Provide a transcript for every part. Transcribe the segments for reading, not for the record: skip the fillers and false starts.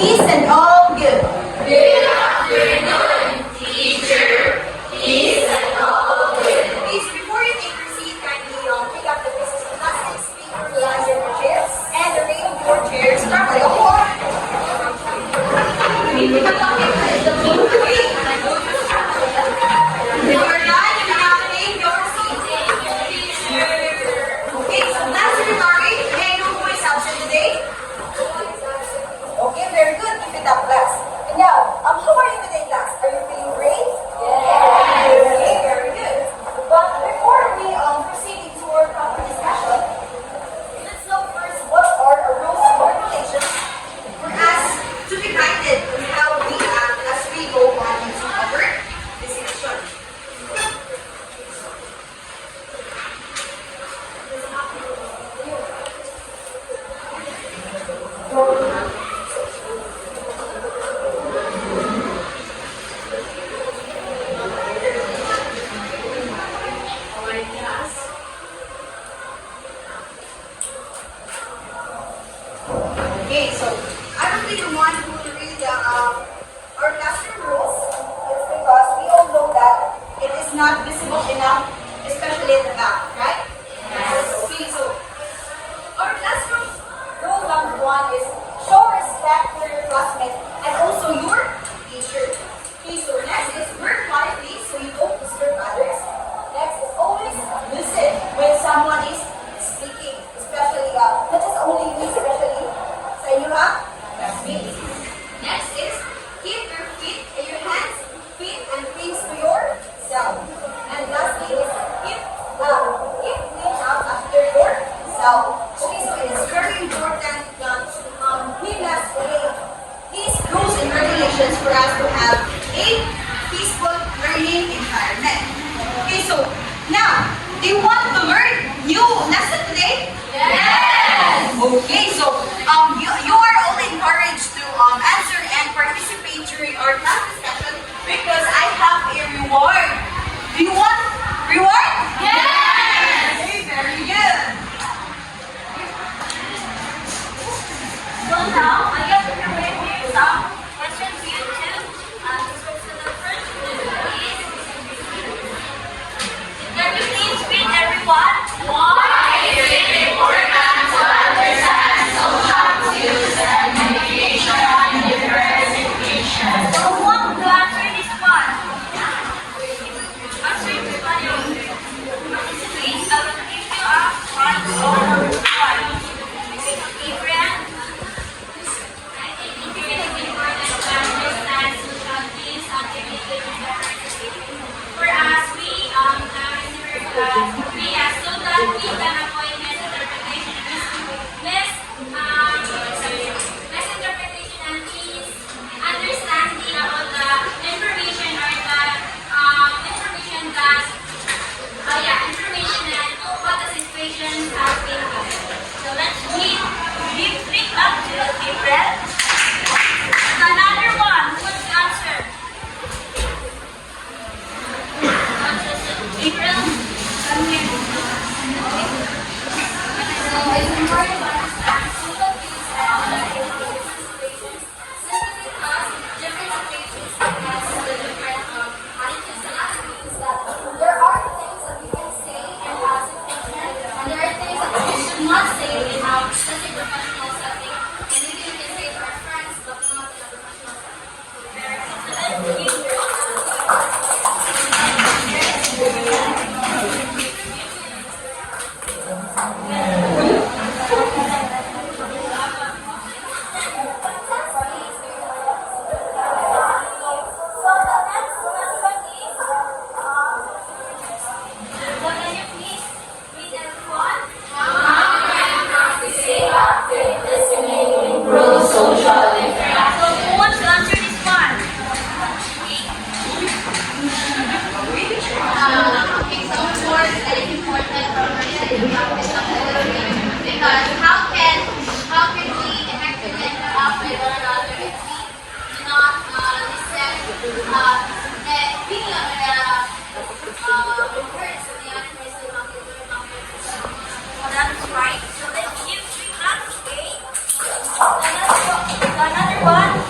Peace and all good. Good afternoon, teacher. Peace and all good. Please, before you take your seat, kindly pick up the pieces of plastic, speaker, realize your chairs, and arrange your chairs properly. When you are done, you can now take your seat. Okay, so class secretary, may I know who is absent today? Okay, very good. Keep it up, class. And now, how are you today, class? Are you feeling great? Yes. Okay, very good. But before we proceed into our proper discussion, let's know first what are our rules and regulations for us to be guided on how we act as we go on into our discussion. Okay, so I will be the one who will read our classroom rules. It's because we all know that it is not visible enough, especially at the back, right? Yes. Okay, so our classroom rule number 1 is show respect for your classmates and also your teacher. Okay, so next is work quietly so you don't disturb others. Next is always listen when someone is speaking, especially not just only me, especially sa inyo ha? Next is keep your feet and your hands, feet and things to yourself. And lastly is keep things out after yourself. Okay, so it is very important that we must obey these rules and regulations for us to have a peaceful learning environment. Okay, so now, do you want to learn new lesson today? Yes. Okay, so you are all encouraged to answer and participate during our class discussion because I have a reward. Do you want reward? Yes. Okay, very good. So now, I got to prepare you some questions for you to answer. So the first one is, can you please read everyone? Why is it important to understand social cues and communication in diversification? So who wants to answer this one? Answer this one. Please, I will give you a mark over 1. Adrian? For us, we as so that we can avoid misinterpretation and misunderstanding about the information or the information and what the situation has been given. So let's read up to April. Another one, what's the answer? April? Come here. So it's important to understand social cues and other situations simply because different situations has the different attitudes and attitudes that there are things that we can say and as a teacher, and there are things that we should not say in our specific professional setting, and maybe we can say to our friends but not in a professional setting. Very good. So let's begin with because how can we effectively interact with one another if we do not listen the opinion or the words of the other person on the other conversation. So that's right. So let's give 3 claps, okay? Another one.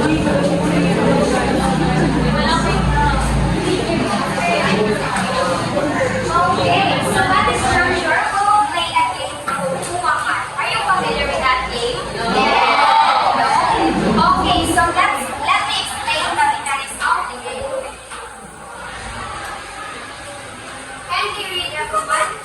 Okay, so that is for sure. We will play a game called Tumakan. Are you familiar with that game? Yes. No? Okay, so let me explain the mechanics of the game. Can you read everyone?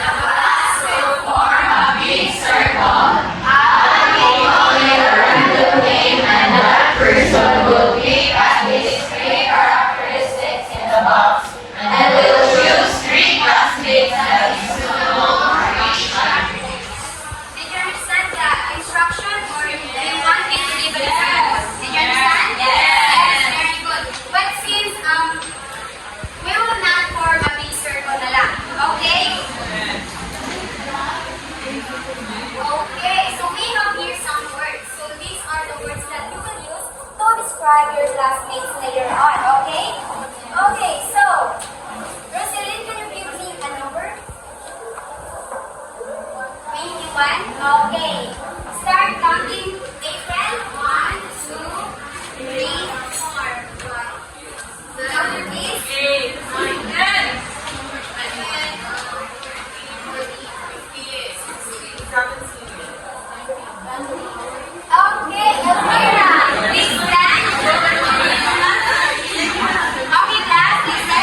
The glass will form a big circle. Other people will run the game and that person will pick a display characteristics in the box. And will choose 3 classmates that is suitable for each attribute. Did you understand the instruction or do you want me to give an example? Did you understand? Yes. Very good. But since we will not form a big circle na lang. Okay? Okay, so we have here some words. So these are the words that you can use to describe your classmates later on. Okay? Okay, so Rosalyn, can you give me a number? 21? Okay. Start counting. April. 1, 2, 3, 4, 5. The number is 8, 9, 10. Okay, Elvira, please stand. Okay, class, please stand.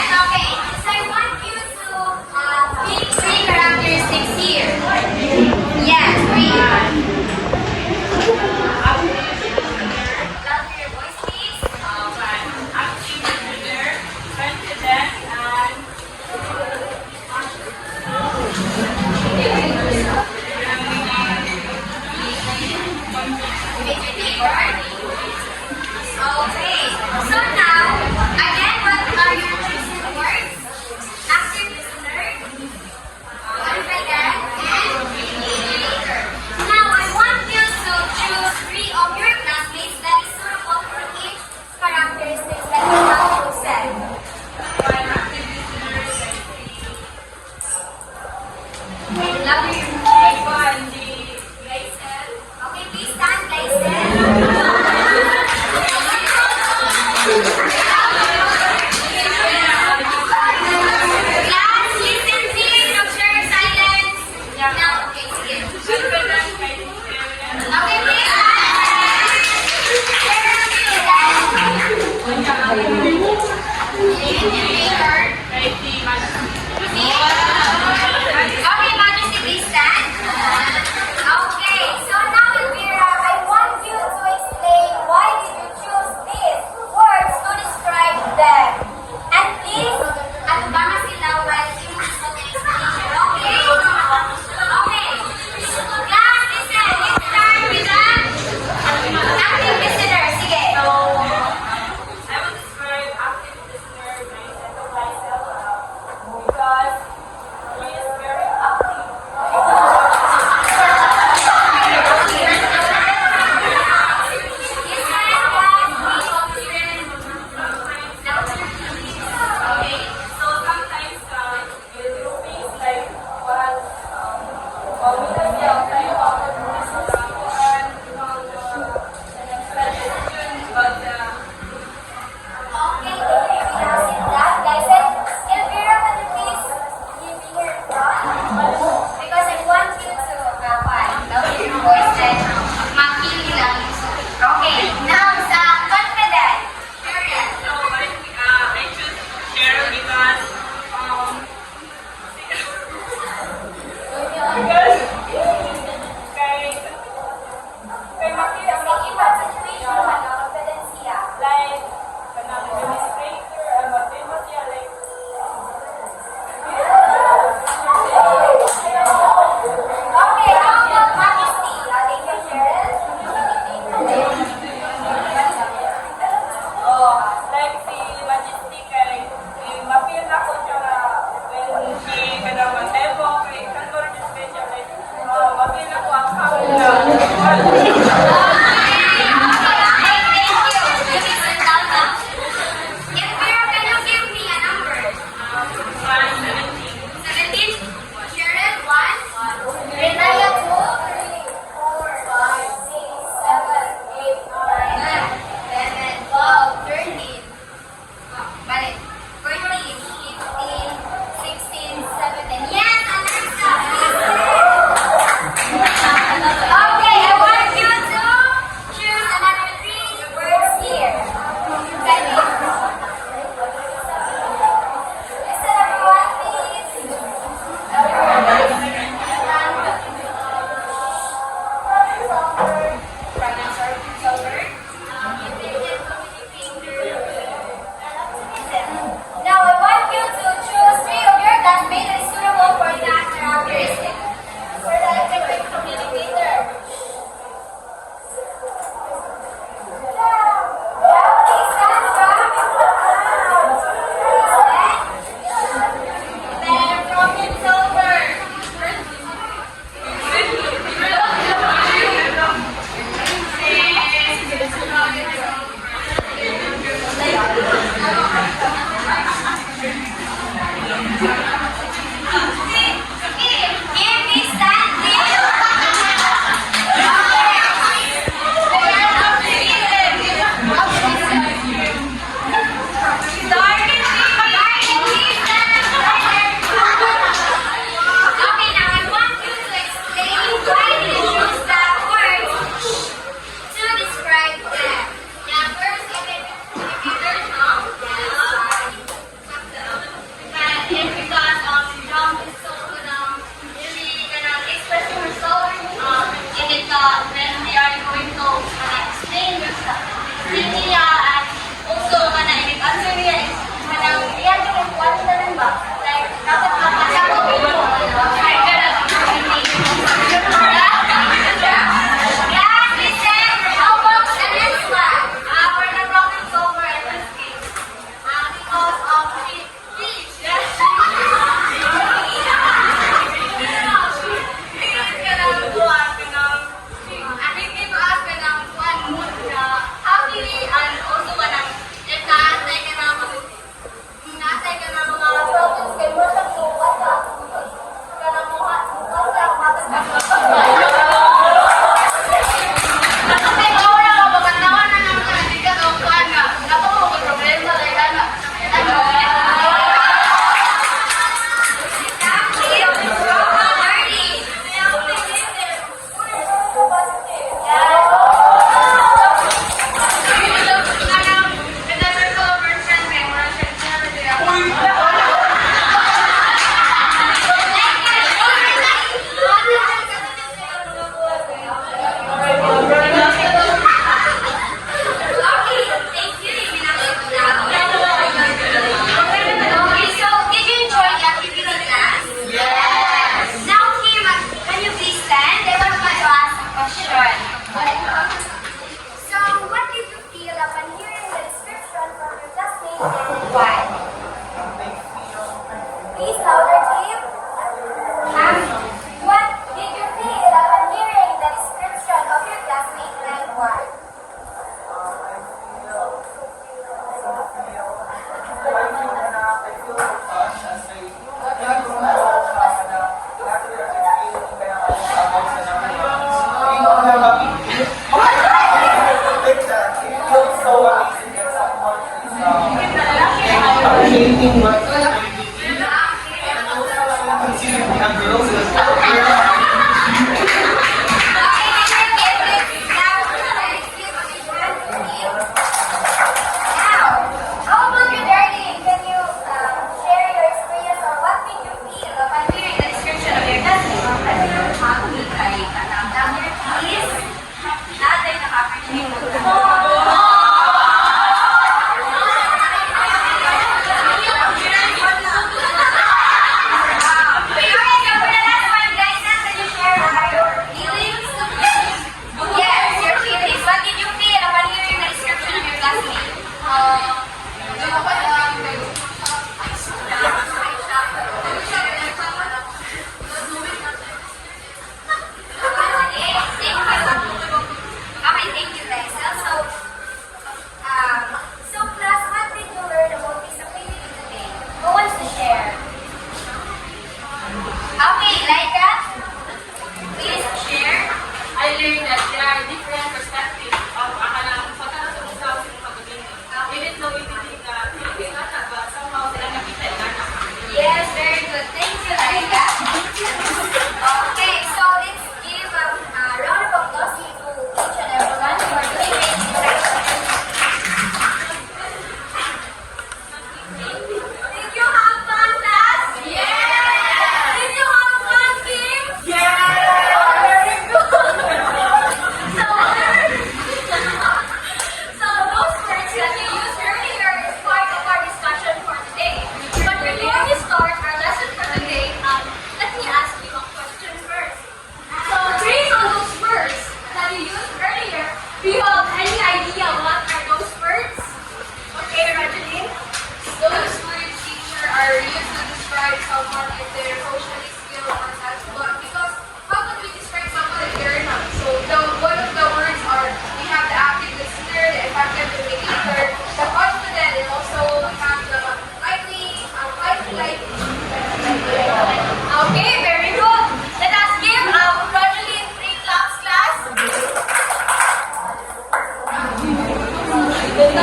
Before we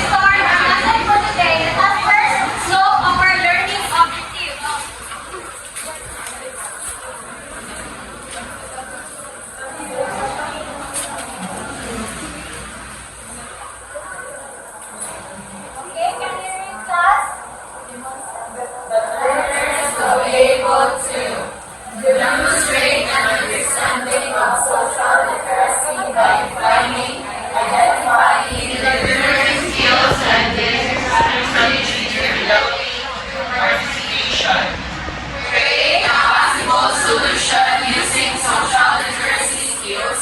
start our lesson for today, let us first know our learning objective. Okay, can you read class? The learners will be able to demonstrate an understanding of social literacy by defining, identifying, delivering skills and strategies developing participation. Create a possible solution using social literacy skills,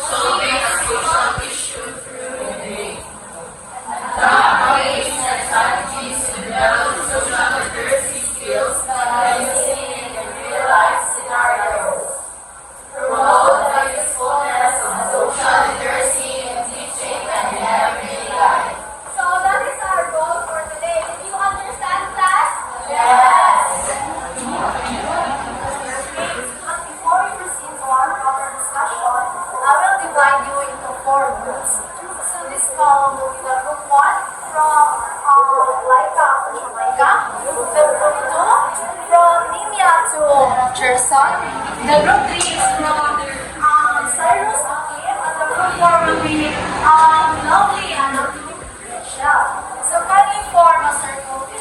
solving a social issue through debate. Adopt ways and strategies to develop social literacy skills by using it in real-life scenarios. Promote the usefulness of social literacy in teaching and in everyday life. So that is our goal for today. Did you understand, class? Yes. But before we proceed to our proper discussion, I will divide you into 4 groups. So this column will be the group 1 from Laika to Jamaica, the group 2 from Nimia to Cherson, the group 3 is from Cyrus to Kim, and the group 4 will be Lovely and Rachel. So can you form a circle, please?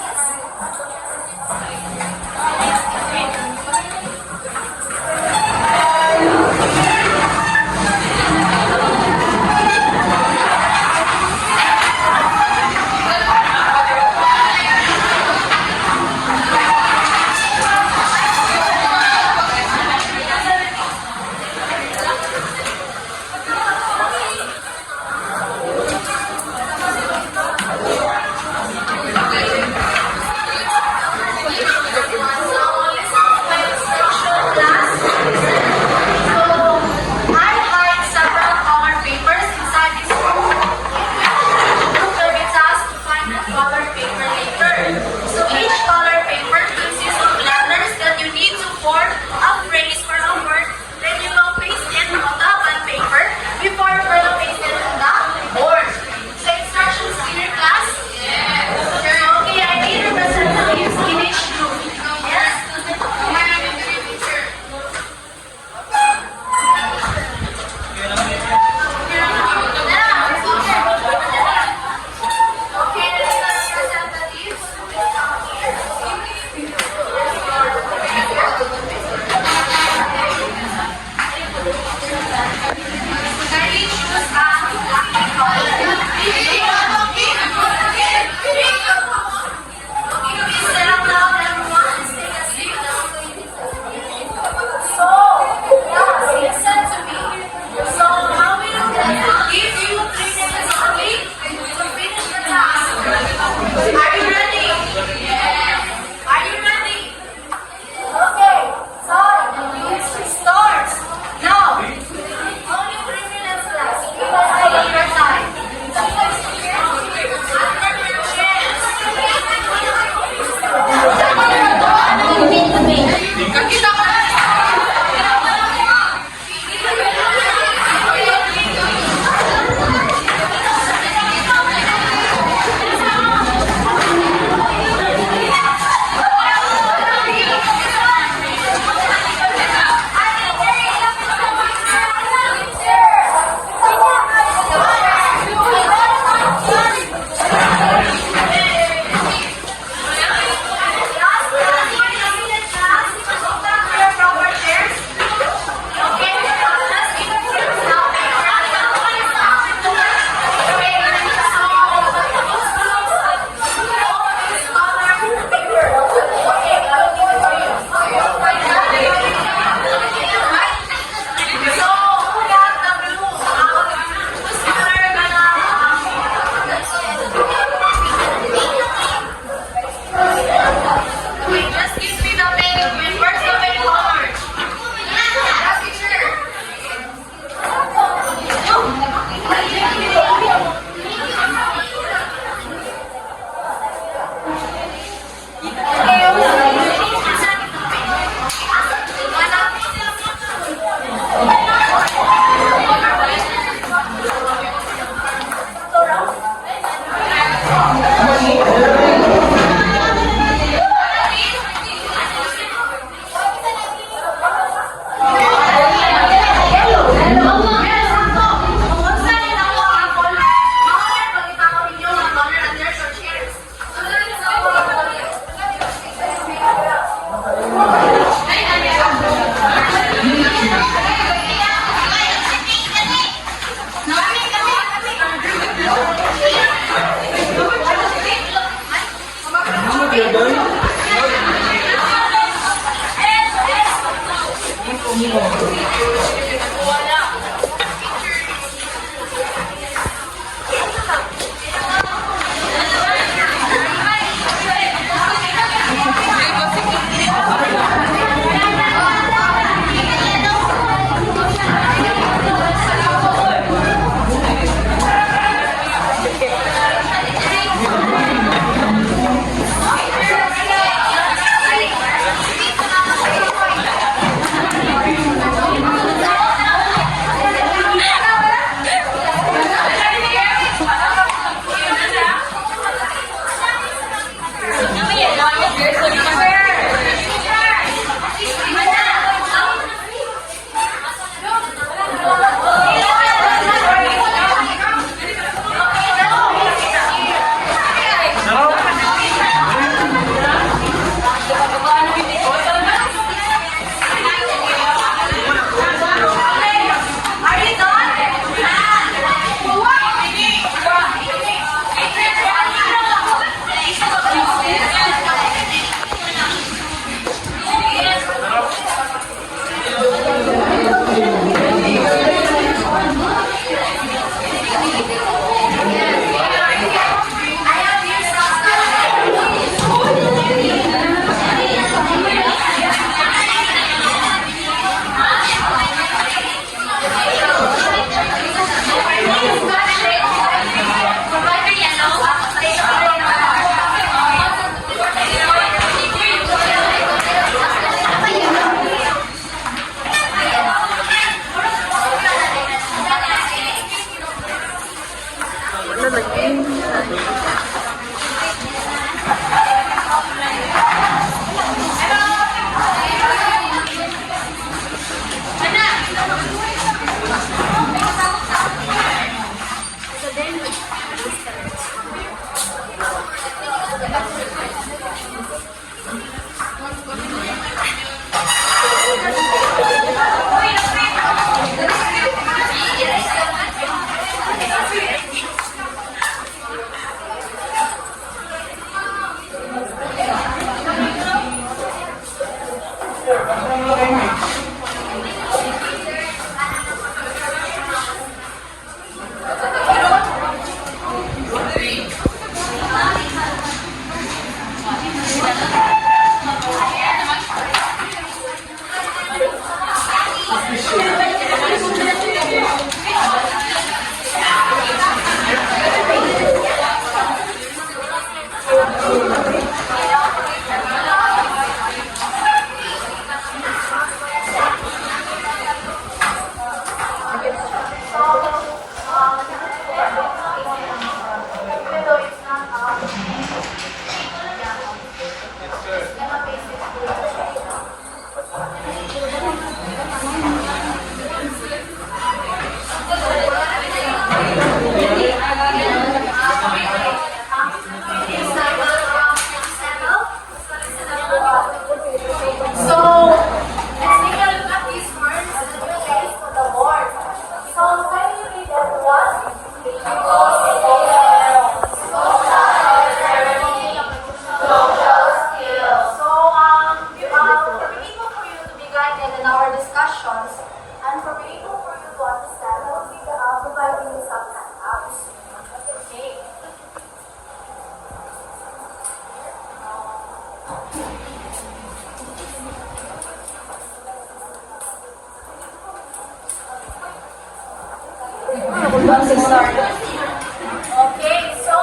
Okay, so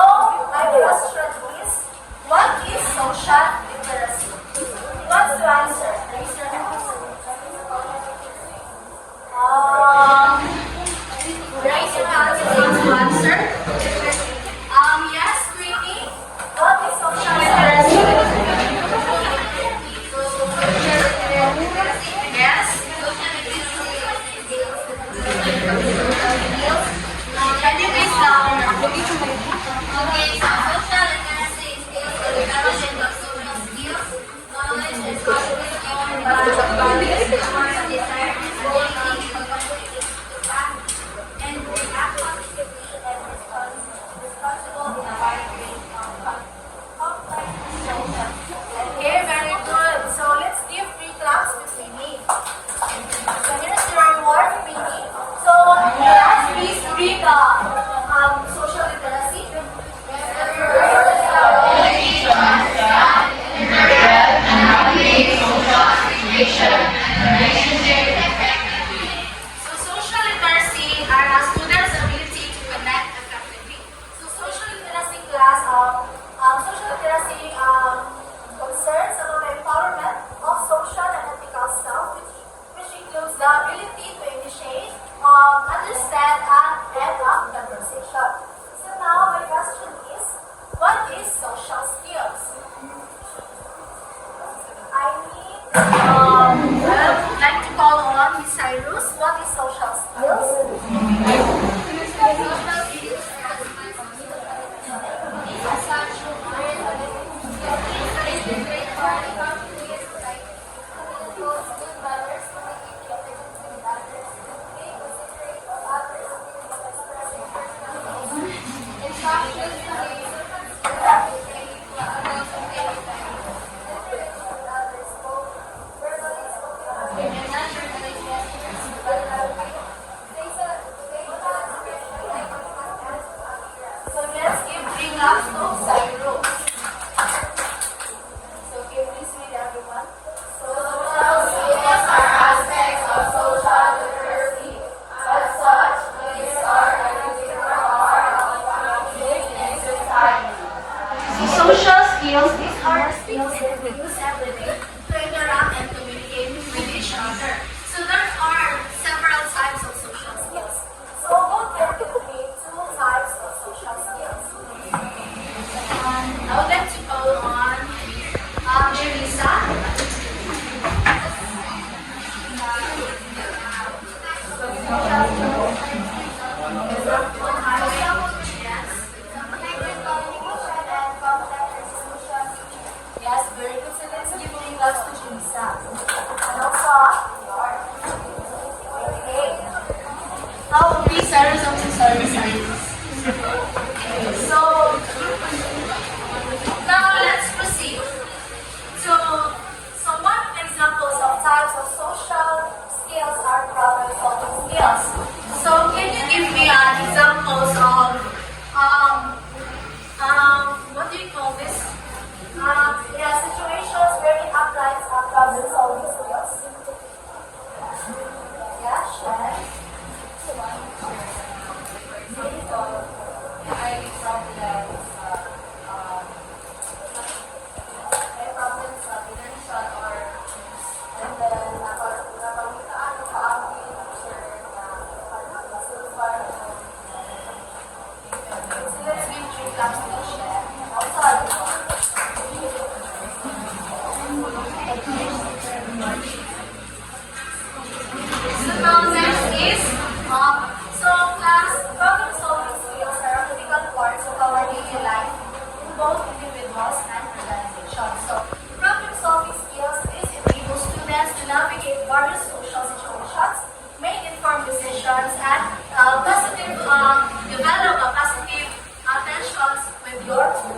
my question is, what is social literacy? Who wants to answer? Raise your hand. Raise your hand if you want to answer. Yes, Queenie. What is social literacy? Yes. Can you please okay, so social literacy is the development of social skills, knowledge, and confidence given by the values, towards desire, ability, and capacity to act and react positively and responsible in a wide range of complex social. Okay, very good. So let's give 3 claps to Queenie. So here's your reward, Queenie. So last please read social literacy. So social literacy are a student's ability to connect effectively. So social literacy class, social literacy concerns about the empowerment of social and ethical self, which includes the ability to initiate, understand, and conversation.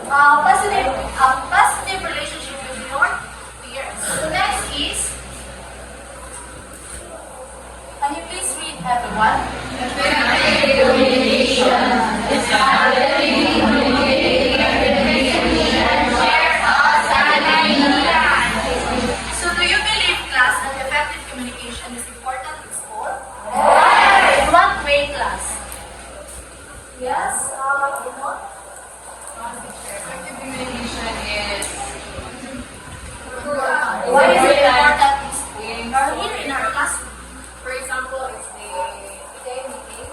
positive relationship with your peers. The next is, can you please read everyone? So do you believe class and effective communication is important in school? In what way, class? Yes, in what? Effective communication is Why is it important in school? Or here in our classroom? for example, it's the day meeting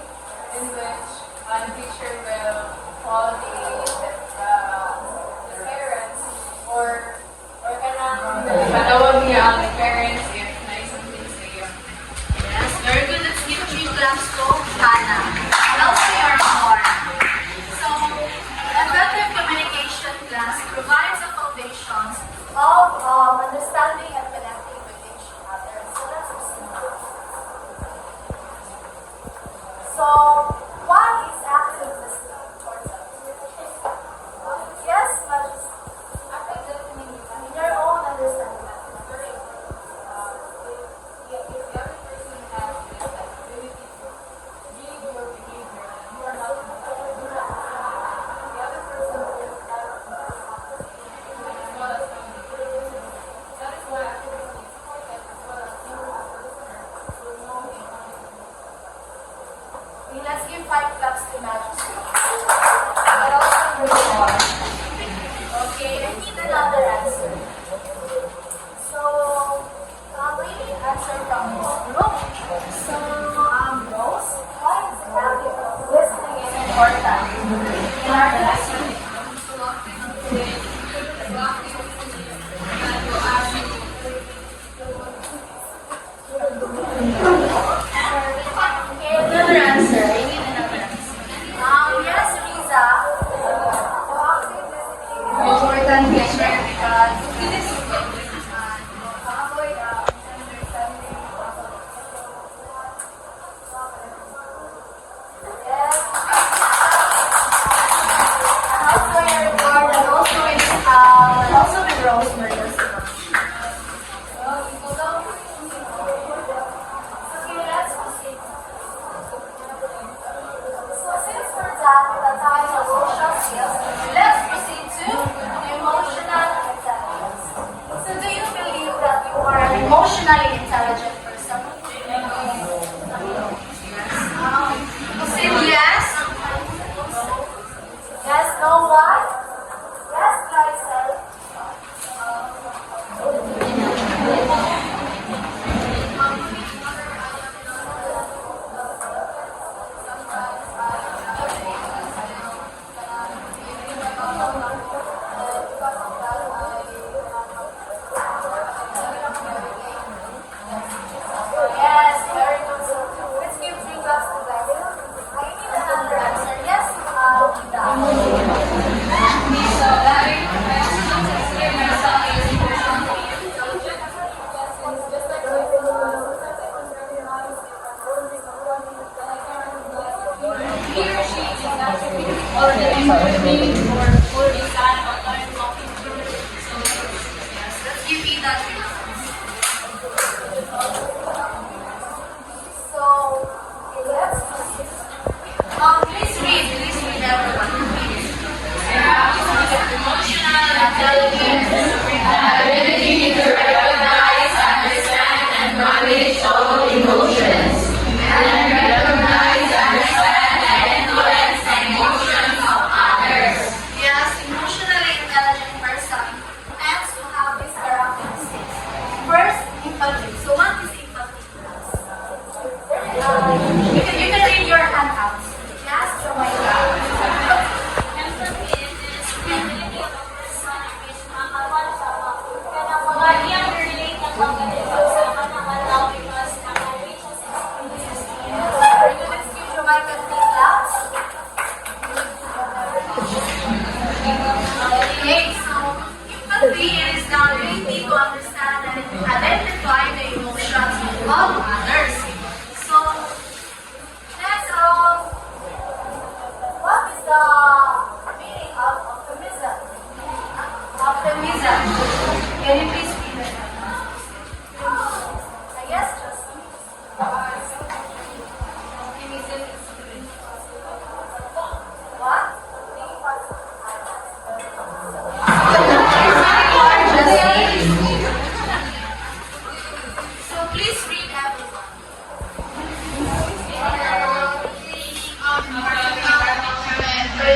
in which the teacher will call the parents or patawag niya ang parents if may something sa iyo. Yes, very good. Let's give 3 claps to Hannah. And also your more. So, effective communication class provides the foundations of understanding and connecting with each other. So, let's proceed. So, why is active listening important? Yes, but in your own understanding. If the other person has this ability to read your behavior, you are not the other person will have as well as communication. That is why activity is important as well as you as a listener will know the Okay, let's give 5 claps to Majesty. But also before. Okay, I need another answer. So, we need answer from this group. So, Rose, why is active listening is important in our classroom? Okay, another answer. I need another answer. Yes, Riza. Active listening is important here because it is avoid misunderstanding. Yes. And also your report and also with Rosemary as well. Okay, let's proceed. So since we're done with the time of social skills, let's proceed to emotional intelligence. So do you believe that you are an emotionally intelligent person? You said yes? Yes, no, why? Yes, Lysel. Yes, very good. So let's give 3 claps to Beryl. I need another answer. Yes, Ida. So that I also consider myself as emotionally intelligent. Just like he or she is naturally already learning or is that online talking to her. So yes, let's give Ida 3 numbers. So, okay, let's proceed. Please read everyone. Please. Emotional intelligence, ability to recognize, understand, and manage all emotions, and recognize, understand, and influence the emotions of others. Yes,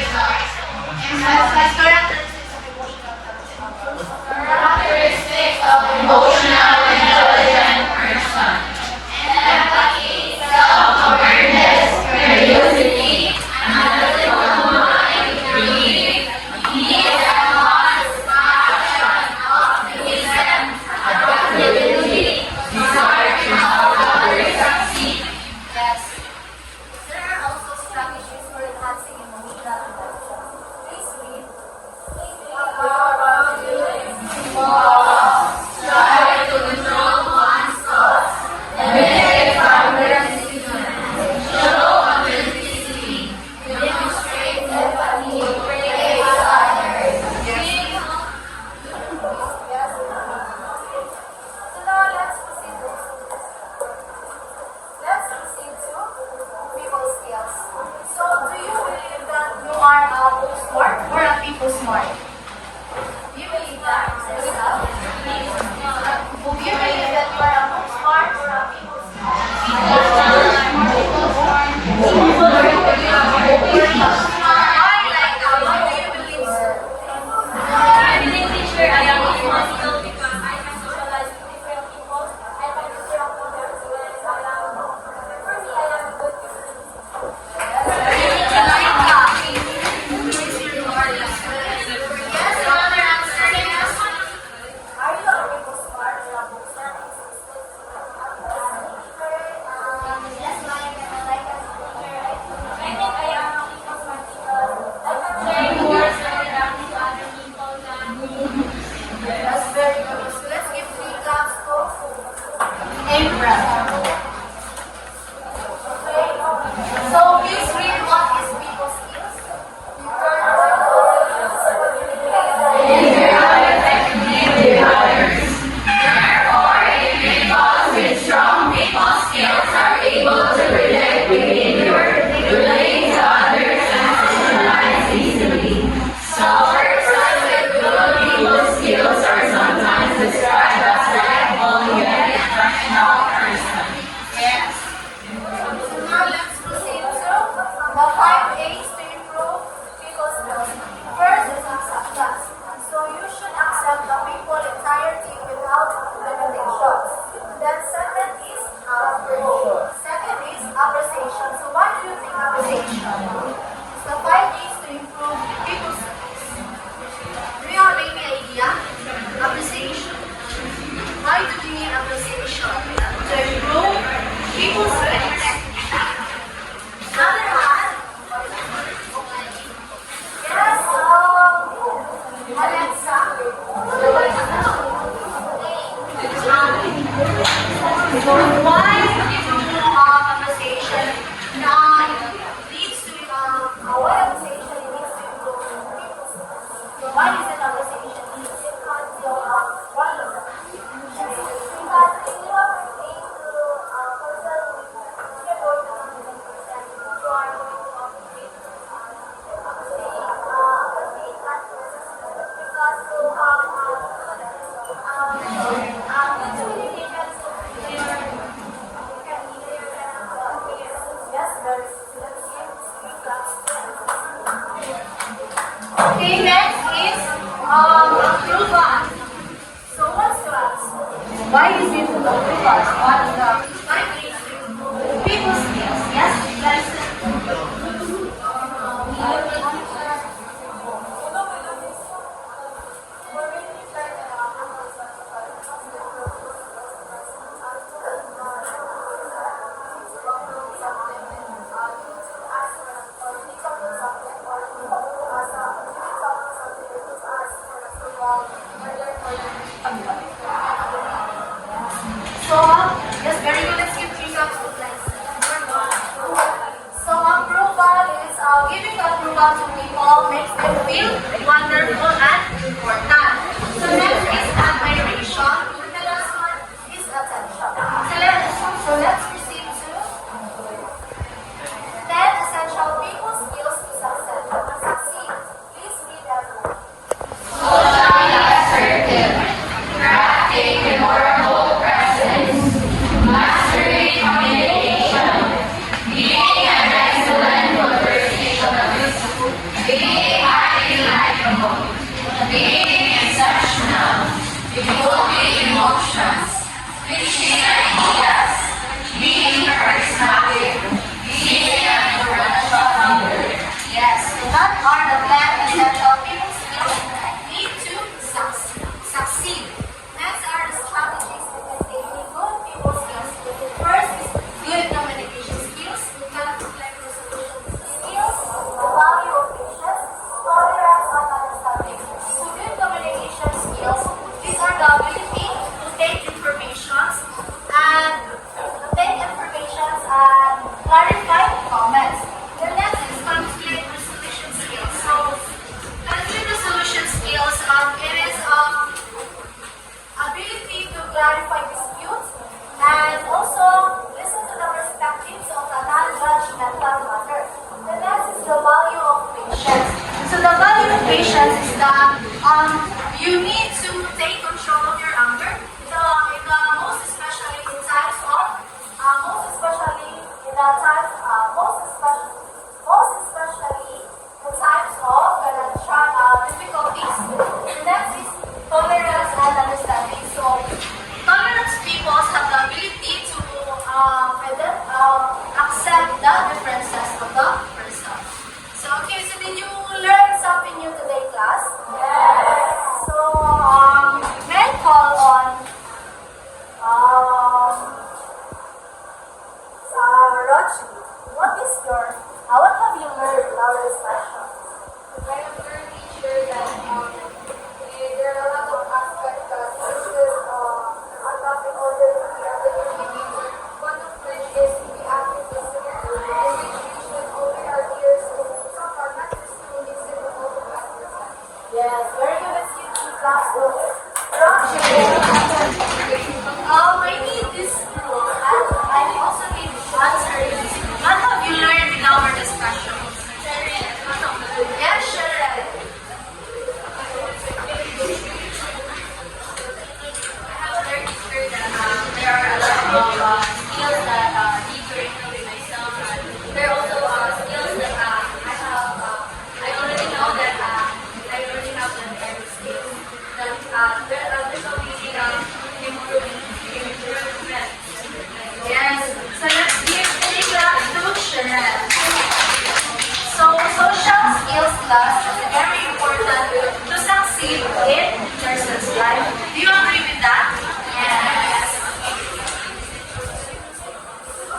Emphasize characteristics of emotional intelligence. Characteristics of emotional intelligent person. Empathy, self-awareness, curiosity, analytical mind, belief, needs and wants, passion, optimism, adaptability, desire to help others succeed. Yes. There are also strategies for enhancing emotional intelligence. Please read. Try to control one's thoughts. Eliminate familiarity. Show authenticity. Demonstrate empathy. Praise others. Yes. So now let's proceed to people skills. So do you believe that you are a book smart or a people smart? Do you believe that yourself? Do you believe that you are a book smart or a people smart? Why like that? Why do you believe so? I believe, teacher, I am responsible because I can socialize with different people. I can interact with them as well as I am. For me, I am a good person. Yes, another answer is, are you a people smart or a book smart? Yes, like a teacher, I think I am a people smart because I can share more so interact with other people than That's very good. So let's give 3 claps to April. Okay. So please read what is people skills. with strong people skills are able to relate with relate to others and socialize easily. So persons with good people skills are sometimes described as likable yet rational person. Yes. So now let's proceed to the 5 A's to improve people skills. First is acceptance. So you should accept the people entirety without limitations. Then second is appreciation. So why do you think appreciation? So 5 A's to improve people skills. Do you have any idea? Appreciation. Why do we need appreciation? To improve people's skills. Another one. Yes, Alexa. So why appreciation leads to why appreciation leads to improve people's skills? So why is it appreciation leads to Okay, next is approval. So what's class? Why is it approval? What is the people skills? Yes, So, yes, very good. Let's give 3 cups to class. So, approval is giving approval to people makes them feel wonderful and important. So, next is admiration. And the last one is attention. So, let's proceed to 10 essential people skills to succeed. Please read everyone. Crafting memorable presents, mastering communication, being an excellent conversationalist, patience is that you need to take control of your anger. So, most especially in times of, most especially in the times, most especially in times of difficulties. The next is tolerance and understanding. So, tolerance people have the ability to accept the differences of the person. So, okay, so did you learn something new today, class? Yes. So, may I call on Rochi? What have you learned in our discussion? I have learned, teacher, that there are a lot of aspects that teachers adopt in order to be a good behavior. One of which is to be active listener, in which we should open our ears to someone, not just to listen, but also to understand. Yes, very good. Let's see the class. Rochi. I need this rule, and I also need answers. What have you learned in our discussion? Yes, Sharon. I have learned here that there are a lot of skills that need to improve in myself. And there are also skills that I already know that I already have them every skill. That there's a way of improvement. Yes. So let's give the class to Sharon. So social skills class is very important to succeed in person's life. Do you agree with that? Yes.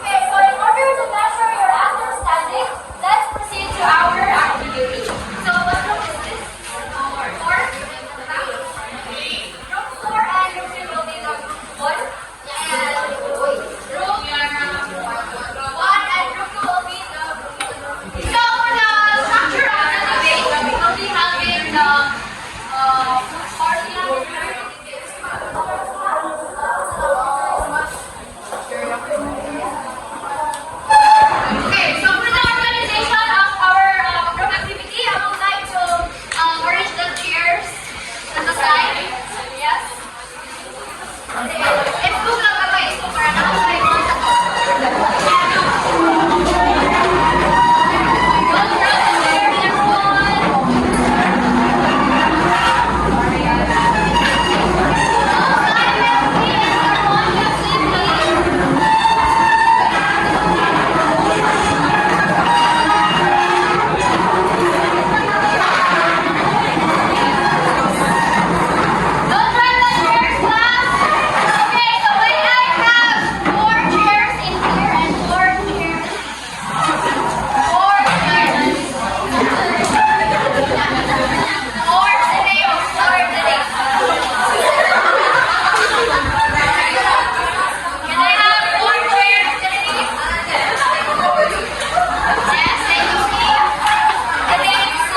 Okay, so in order to measure your understanding, let's proceed to our activity. So what group is this? Four. Group 4 and group 3 will be the group 1. And group 1 and group 2 will be the group 2. So for the structure of the debate, we will be having the Okay, so for the organization of our group activity, I would like to arrange the chairs at the side. Yes. It's two lang ako, it's two para nakasay mo sa Don't grab the chair, everyone. Don't try the chairs, class. Okay, so when I have 4 chairs in here and 4 chairs. 4 chairs. 4 today, 4 today. Can I have 4 chairs today? Yes, thank you, Steve. Today, please.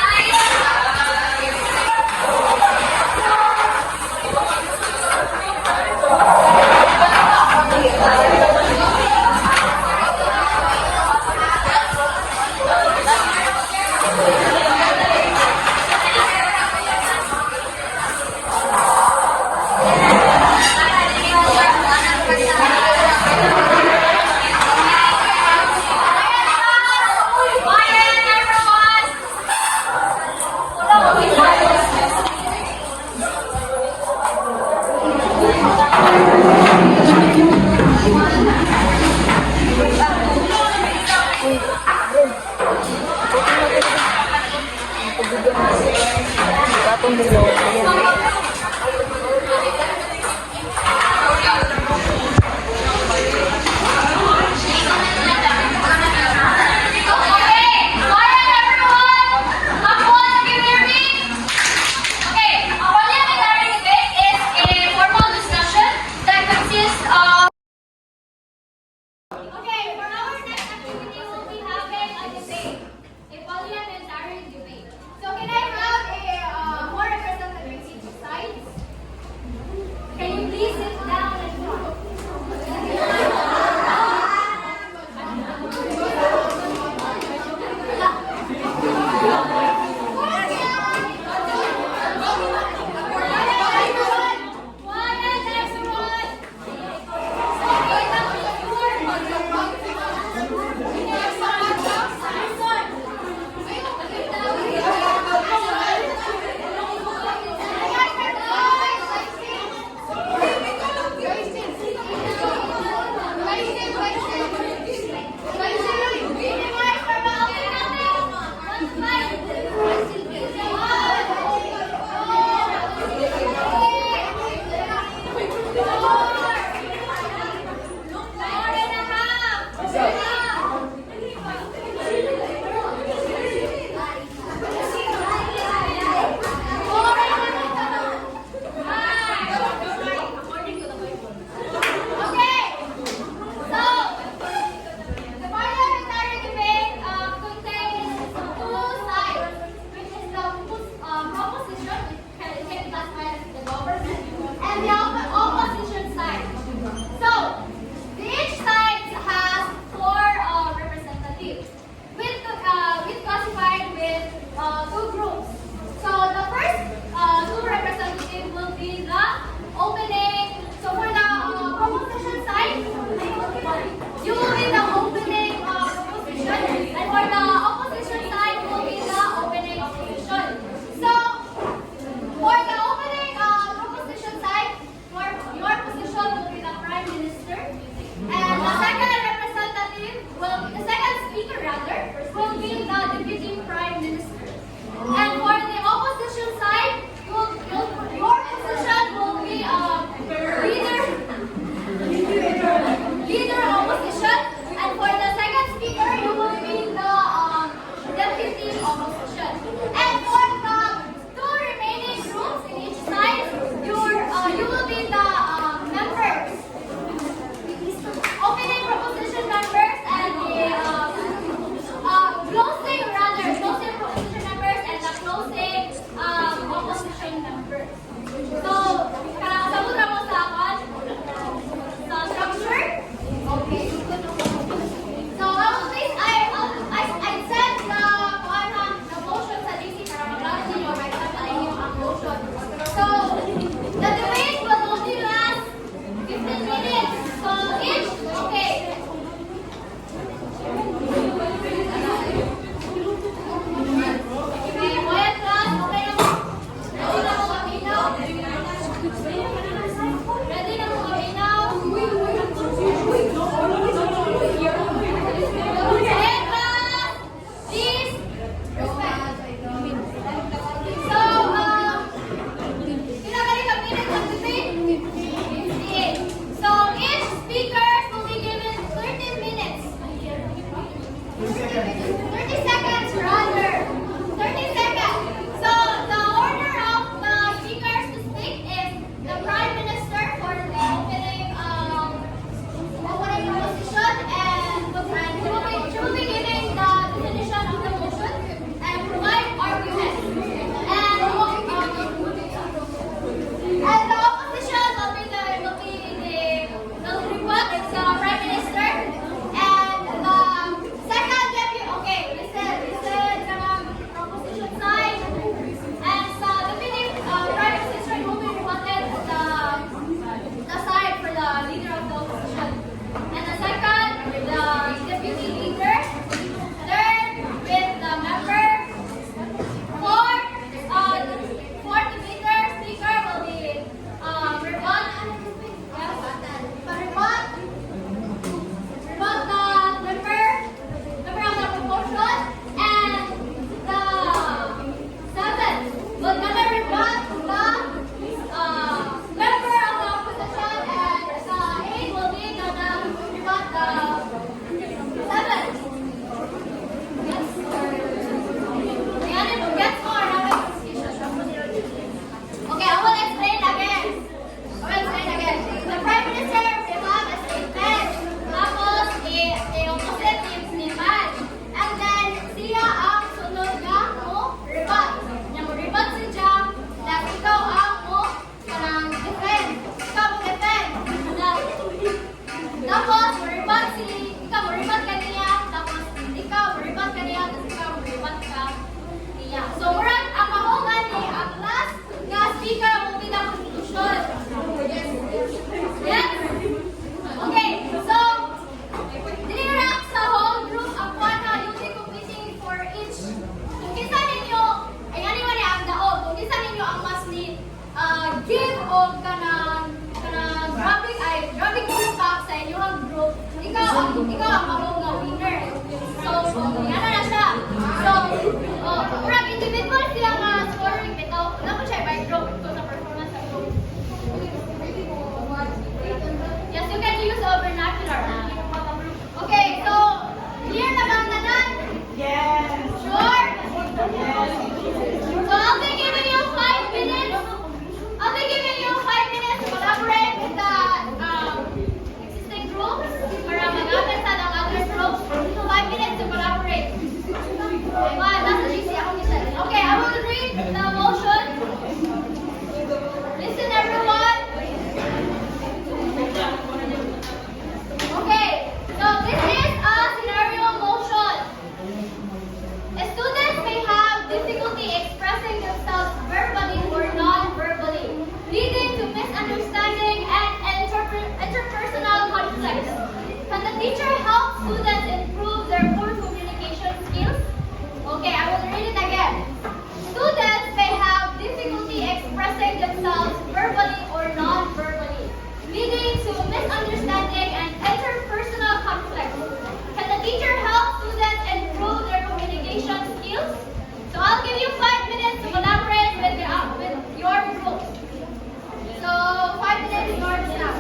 Quiet, everyone. Okay, quiet, everyone. Everyone, can you hear me? Okay, parliamentary debate is a formal discussion that consists of. Okay, for our next activity, we'll be having a debate, a parliamentary debate. So can I have a more representative The parliamentary debate contains two sides, which is the proposition, which can be classified as the government, and the opposition side. So, each side has four representatives, with classified with two groups. So, the first two representatives will be the opening. So, for the proposition side, you will be the opening proposition, and for the opposition side, you will be the opening opposition. So, for the opening proposition side, your position will be the Prime Minister, and the second representative the second speaker rather, will be the Deputy Prime Minister. And for the opposition side, your position will be leader opposition, and for the second speaker, you will be the deputy opposition. And for the two remaining groups in each side, you will be the members, opening proposition members, and the closing proposition members, and the closing opposition members. So, sabot mo sa akin sa structure. Okay. So, I sent the motion sa DC para maglaro ninyo, may tatalayin yung ang motion. So, the debate will only last 15 minutes. So, each, okay. Okay, quiet class. Okay na mo. Ready na mo kaminaw? Ready na mo kaminaw? Okay, class. Please, respect. So, pinagaling ang minutes ng debate? 58. So, each speaker will be given 30 minutes. 30 seconds rather. 30 seconds. So the order of the speakers to speak is the Prime Minister for the opening position, and she will be giving the definition of the motion and provide arguments. And the opposition will be the rebut the Prime Minister, and the second deputy. Okay, listen the proposition side, and the deputy Prime Minister will be rebutted the side for the leader of the opposition, and the second the deputy leader, third with the member, fourth leader speaker will be rebut the member of the proposal, and the seventh will gonna rebut the member of the opposition, and the eighth will be gonna rebut the seventh. Gets more. Okay, I will explain again. The Prime Minister will have a statement. Tapos, i-opposite teams ni Man. And then, siya ang sunod nga mo rebut. Niya mo rebut si Jam, na ikaw ang mo kanang defend. Ikaw mo defend. Tapos, ikaw mo rebut ka niya, tapos ikaw mo rebut ka niya, tapos ikaw mo rebut ka niya. So, murag, ang mahungan ni ang last nga speaker will be the constitution. Yes? Okay, so, dinirap sa whole group ang kwana, you'll be competing for each. Kung kisa ninyo, ay ano ang daog, kung kisa ninyo ang mas ni give o kanang grabbing impact sa inyong group, ikaw ang mahungang winner. So, yan na siya. So, Oh, murag individual sila nga scoring bitaw. Dapat siya by group to sa performance sa group. Yes, you can use vernacular. Okay, so clear na ba ang tanan? Yes. Sure? So I'll be giving you 5 minutes. I'll be giving you 5 minutes to collaborate with the existing groups para magamit sa ng other groups. So 5 minutes to collaborate. Wow, that's easy. Okay, I will read the motion. Listen everyone. Okay, so this is a scenario motion. Students may have difficulty expressing themselves verbally or non-verbally, leading to misunderstanding and interpersonal conflicts. Can the teacher help students improve their poor communication skills? Okay, I will read it again. Students may have difficulty expressing themselves verbally or non-verbally, leading to misunderstanding and interpersonal conflicts. Can the teacher help students improve their communication skills? So I'll give you 5 minutes to collaborate with your group. So 5 minutes starts now.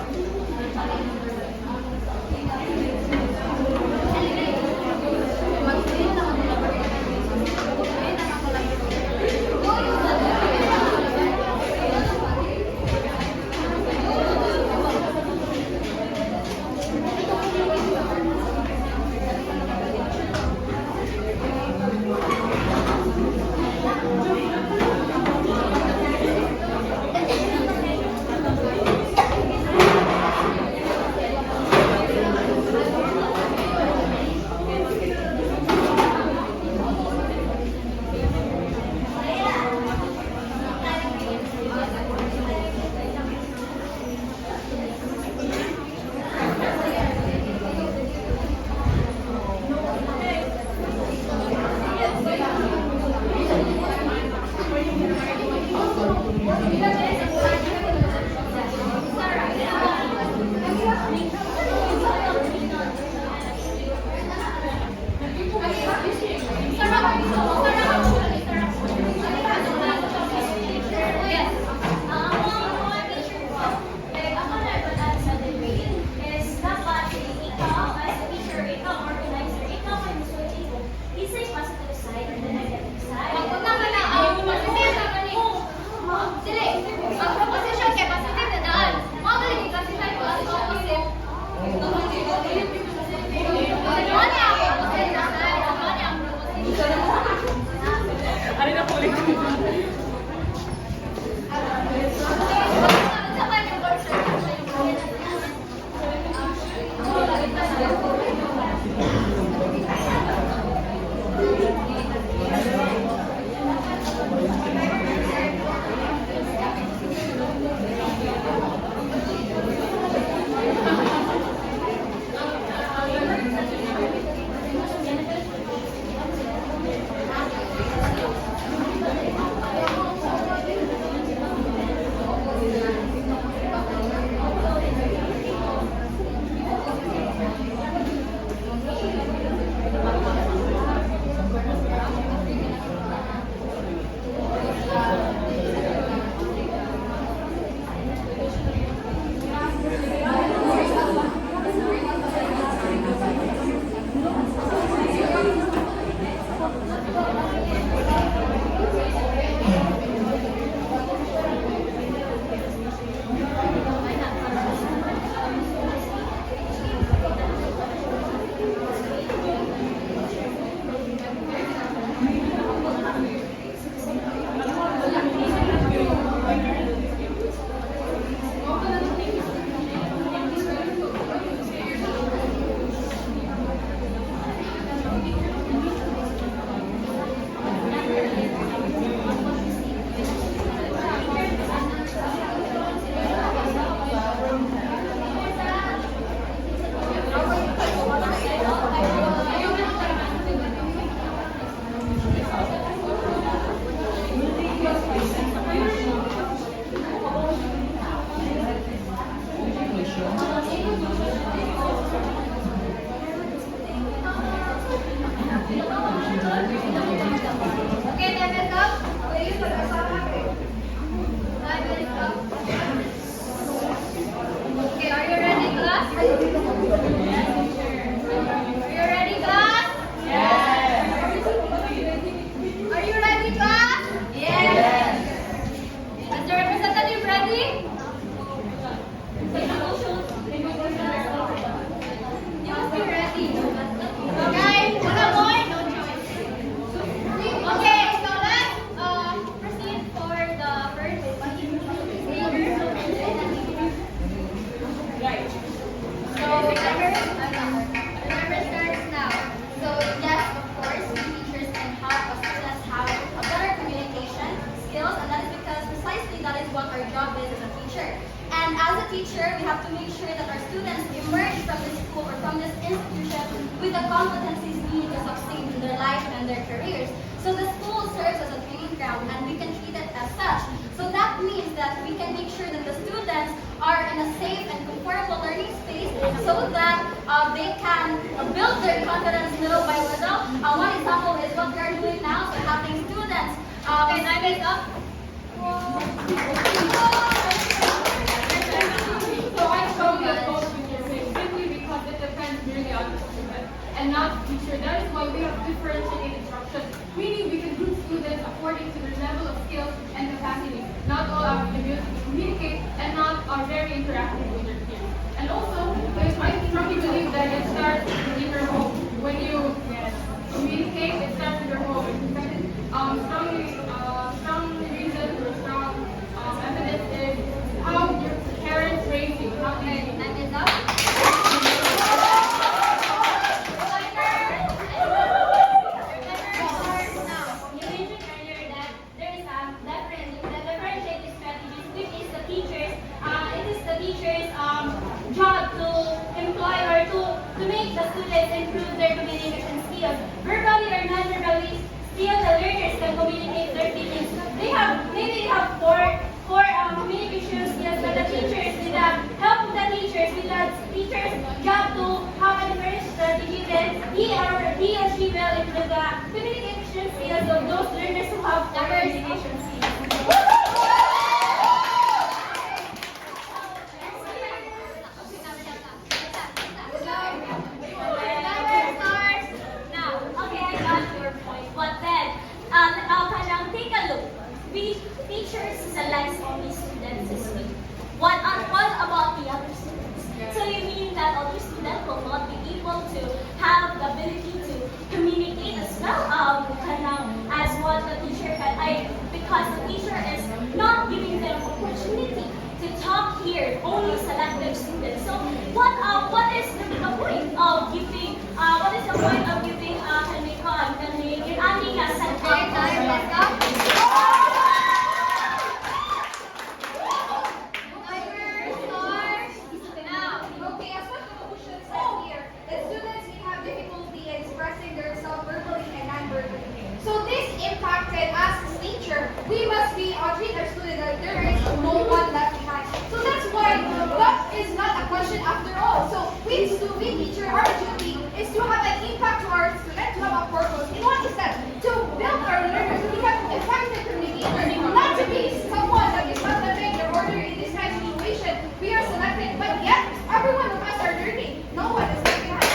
what our job is as a teacher. And as a teacher, we have to make sure that our students emerge from this school or from this institution with the competencies needed to succeed in their life and their careers. So the school serves as a training ground and we can treat it as such. So that means that we can make sure that the students are in a safe and comfortable learning space so that they can build their confidence little by little. One example is what we are doing now, so having students. Can I make up? So I strongly oppose what you're saying, simply because it depends really on the student and not the teacher. That is why we have differentiated instruction, meaning we can group students according to their level of skills and capacity. Not all have the ability to communicate and not are very interactive with their peers. And also, I strongly believe that it starts in your home. When you communicate, it starts in your home. Strong reason or strong evidence is how your parents raise you. How they Time is up. You mentioned earlier that there is the differentiated strategies, which is the teachers. It is the teachers' job to employ or to make the students improve their communication skills. Verbally or non-verbally, still the learners can communicate their feelings. They have four communication skills, but the teachers with the help of the teachers, with the teacher's job to have a different strategy, then he or she will improve the communication skills of those learners who have poor communication skills. Now, okay, I got your point. But then, Kanang, take a look. We teachers is the lives of these students is we. What about the other students? So you mean that other students will not be able to have the ability to communicate as well, Kanang, as what the teacher can, because the teacher is not giving them opportunity to talk here, only selective students. So what is the point of giving adding a set Okay, as what the motion said here, that students may have difficulty in expressing themselves verbally and non-verbally. So this impacted us as teacher. We must be treat our students that there is no one left behind. So that's why that is not a question after all. So we teacher, our duty is to have an impact to our students, to have a purpose. In what is that? To build our learners to become effective communicators, not to be someone that is not living their order in this kind of situation. We are selected, but yet everyone of us are learning. No one is left behind.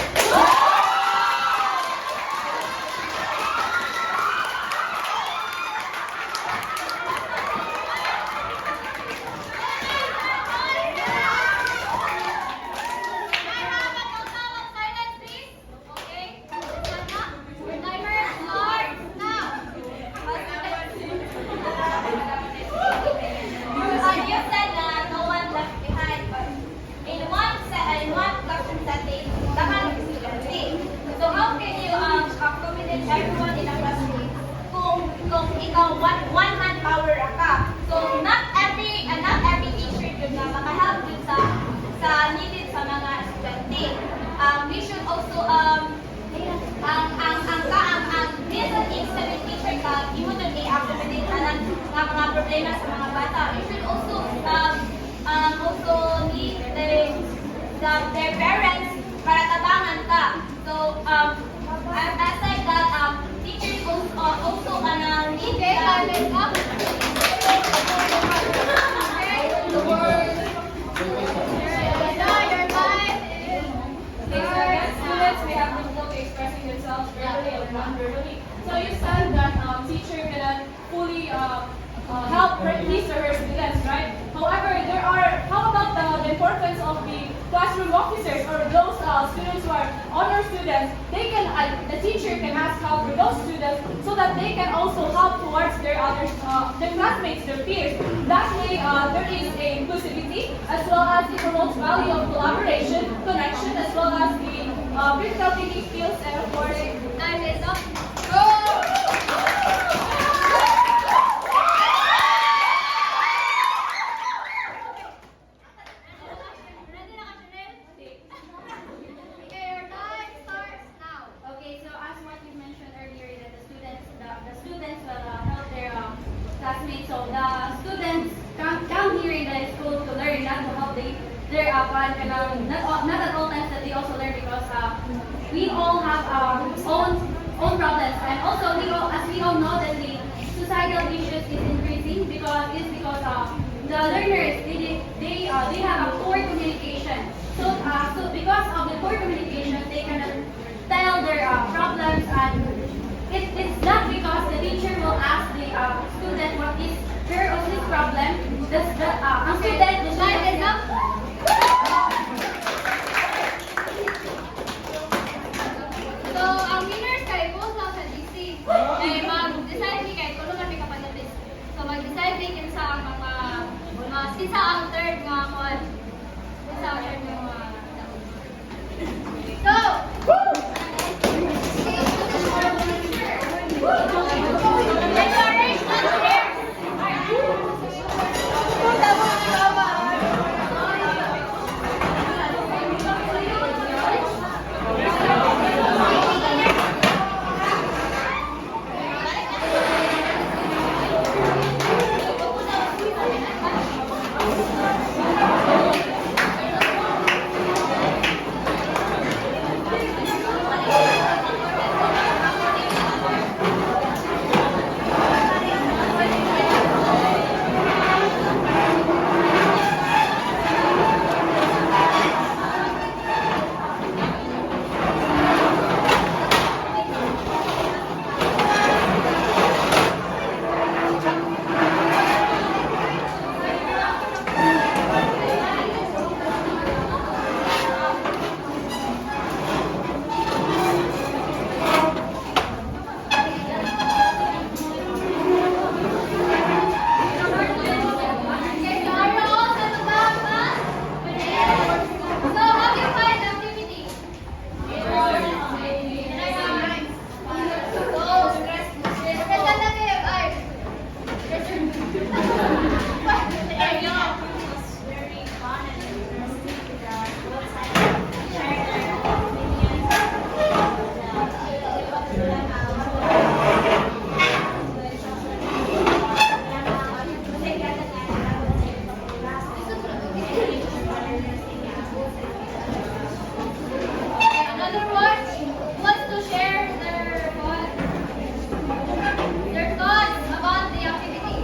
everyone in a classroom kung ikaw one manpower ka. So not every teacher yun na makahelp dun sa needed sa mga estudyante. We should also ang reason is sa teacher ka imo dun i-accommodate ng mga problema sa mga bata. We should also need their parents para tabangan ka. So aside that teachers also need time up. Students may have difficulty expressing themselves verbally or non-verbally. So you said that teacher cannot fully help his or her students, right? However, how about the importance of the classroom officers or those students who are honor students? The teacher can ask help for those students so that they can also help towards their classmates, their peers. That way, there is a inclusivity as well as it promotes value of collaboration, connection, as well as the critical thinking skills and of course, Time is up. So the students come here in the school to learn, not to help their not at all times that they also learn because we all have our own problems, and also as we all know that the societal issues is increasing because the learners they have a poor communication. So because of the poor communication, they cannot tell their problems, and it's not because the teacher will ask the student what is her or his problem. Ang student, the student So, ang winners kay both lang sa DC. Kaya mag-decide ni kay kung kami kapanalis. So, mag-decide ni kinsa ang sinsa ang third nga kon. Sinsa ang third nga So, encourage and share. Another one wants to share their thoughts about the activity.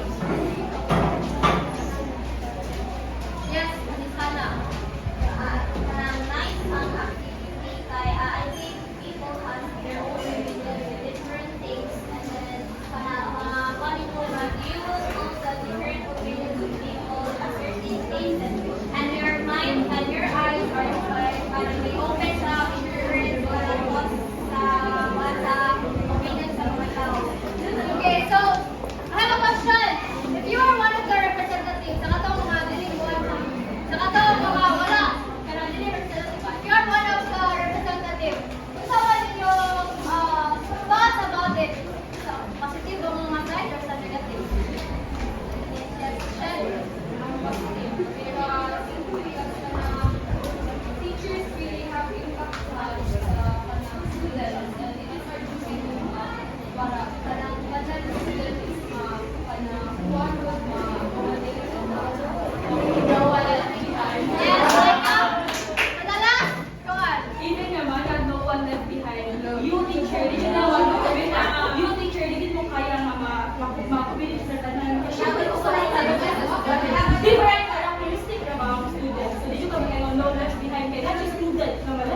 Yes, Miss Hannah. Nice ang activity kaya I think people have their own opinion with different things, and then monitor reviews of the different opinions of people at certain things, and your mind and your eyes are be open sa ignorance sa opinions sa mga tao. Okay, so I have a question. If you are one of the representatives, sa katong mga diling sa katong mga wala, pero dili representative ba? If you are one of the representatives, kung sa man yung thoughts about it, so, positive ang mga side or sa negative? Yes, ang positive. Pero teachers really have impact sa students, and it is our duty to para kanang student is one of Yes, like Madala, go on. Even naman na no one left behind. You teacher, di siya naman you teacher, di mo kaya makupilit sa tanan. Different characteristic ng mga students. So, di siya kami ngayon no left behind. Kaya not just student naman.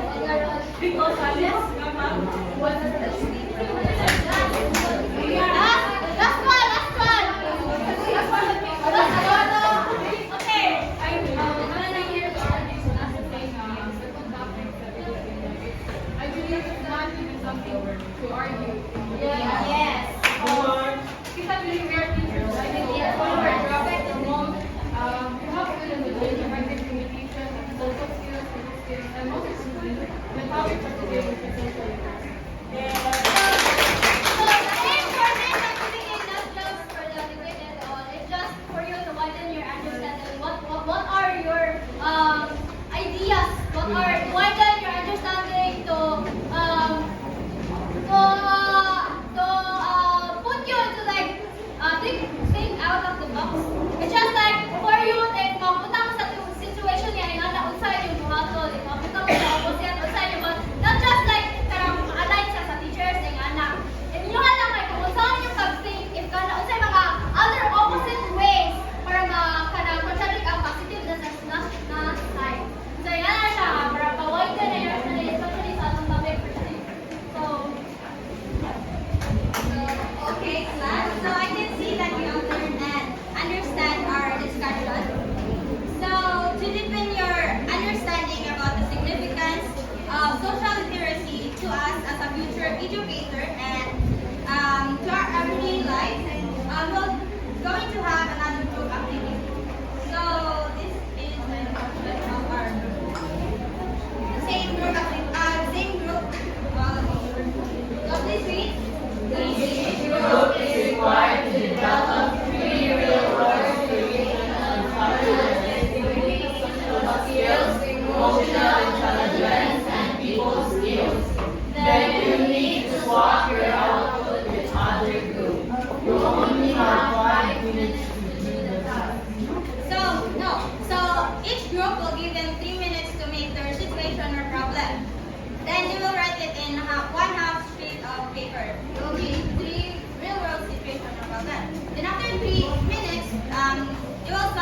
Because unless naman, what's the Last one. Okay. I'm here to argue so that's the thing circle back and I believe it's not even something to argue. Yes. Because we are teachers.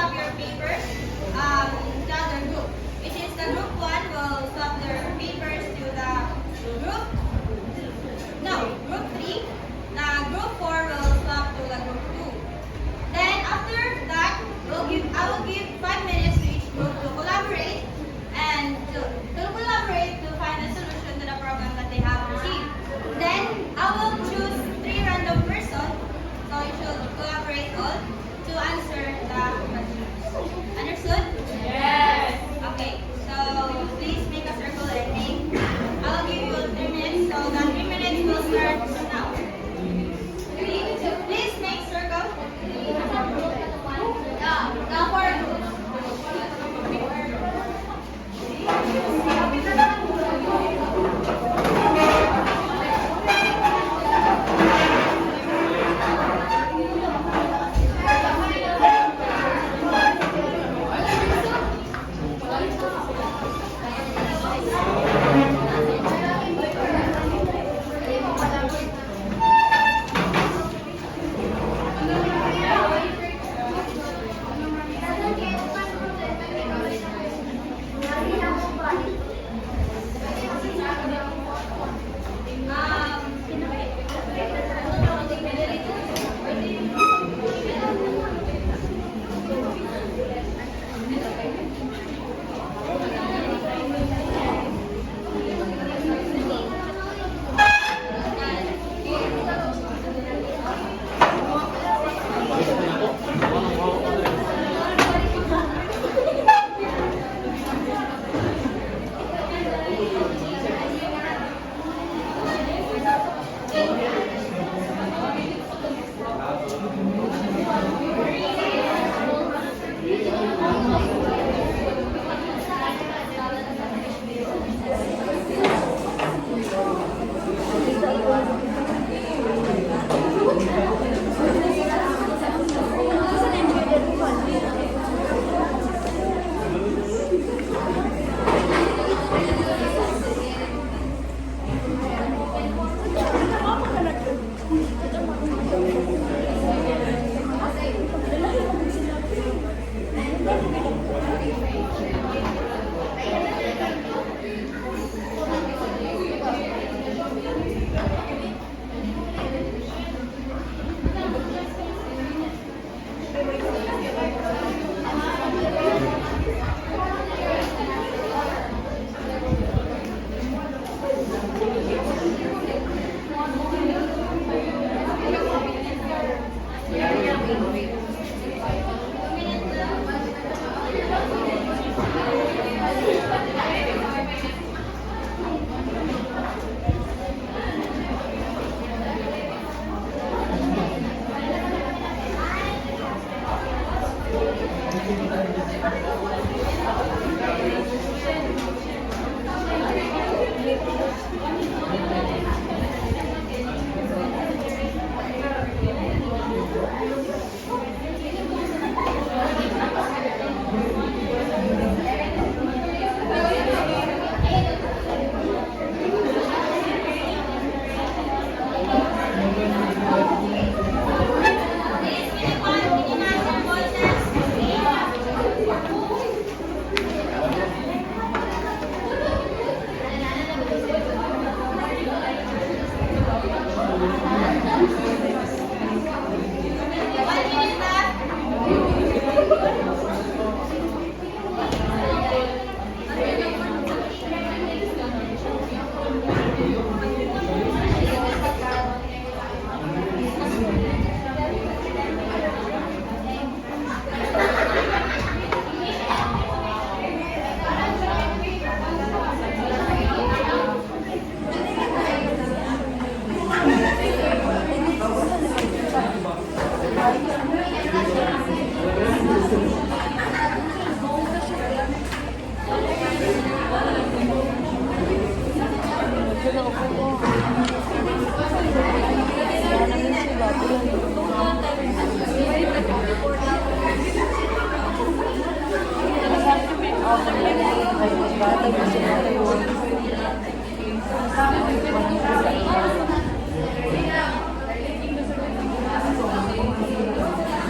swap your papers to other group. Which is the group 1 will swap their papers to the group, no, group 3. The group 4 will swap to the group 2. Then after that, I will give 5 minutes to each group to collaborate and to collaborate to find a solution to the problem that they have received. Then I will choose 3 random persons, so you should collaborate all to answer the questions. Understood? Yes. Okay, so please make a circle and name. I will give you 3 minutes, so the 3 minutes will start now. Please make circle. The 4 groups.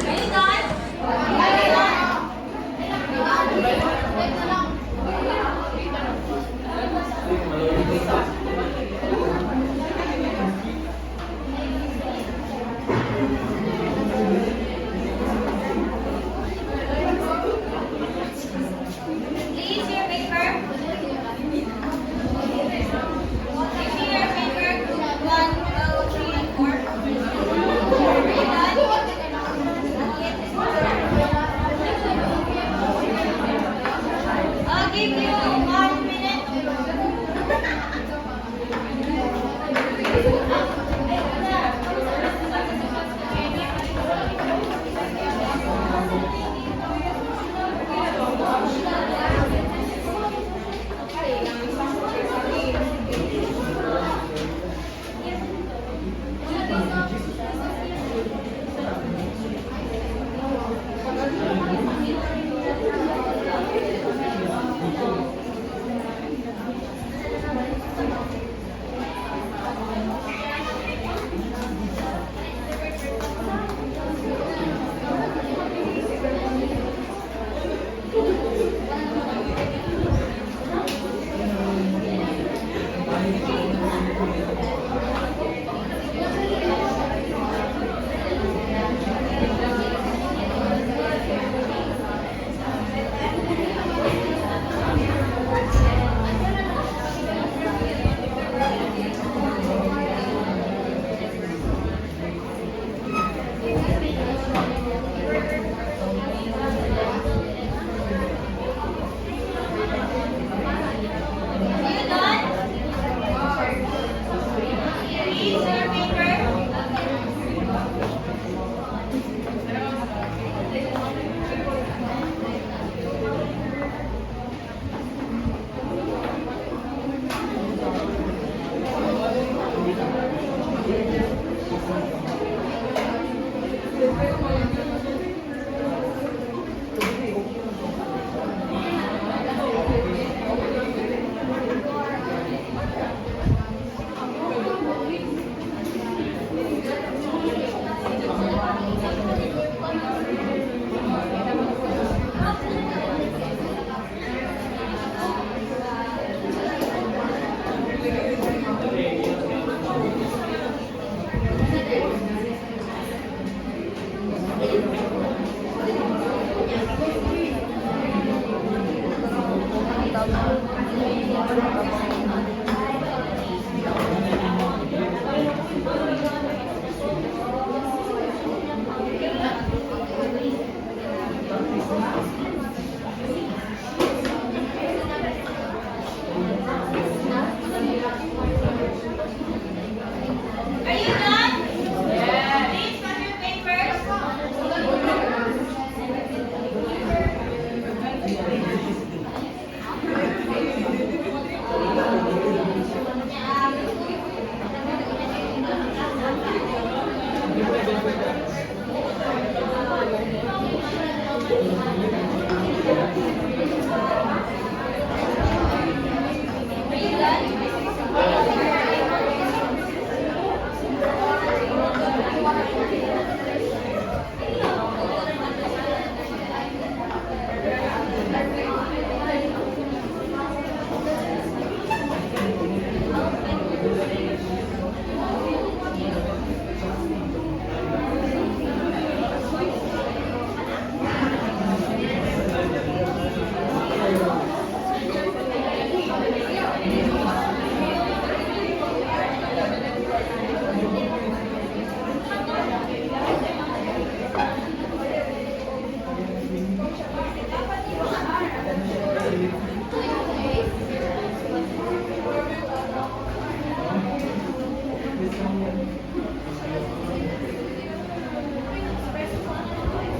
Ready, guys?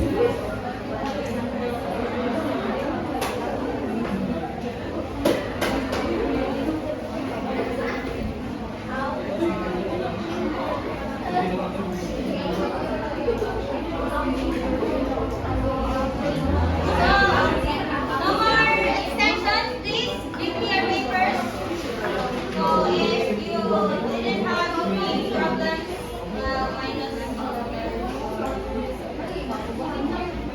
No more extensions, please. Give me your papers. So if you didn't have any problems, minus.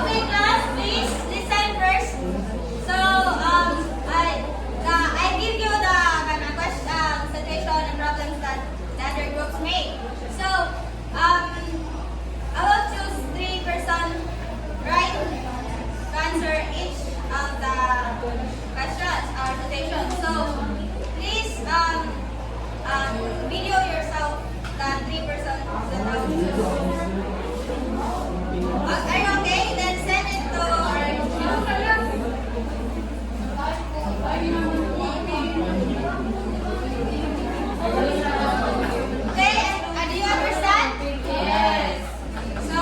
Okay, class, please listen first. So, I give you the question, situation, and problems that the other groups made. So, I will choose 3 persons, right, to answer each of the questions or situations. So, please video yourself the 3 persons that I will choose. Are you okay? Then send it to our Okay, and do you understand? Yes. So,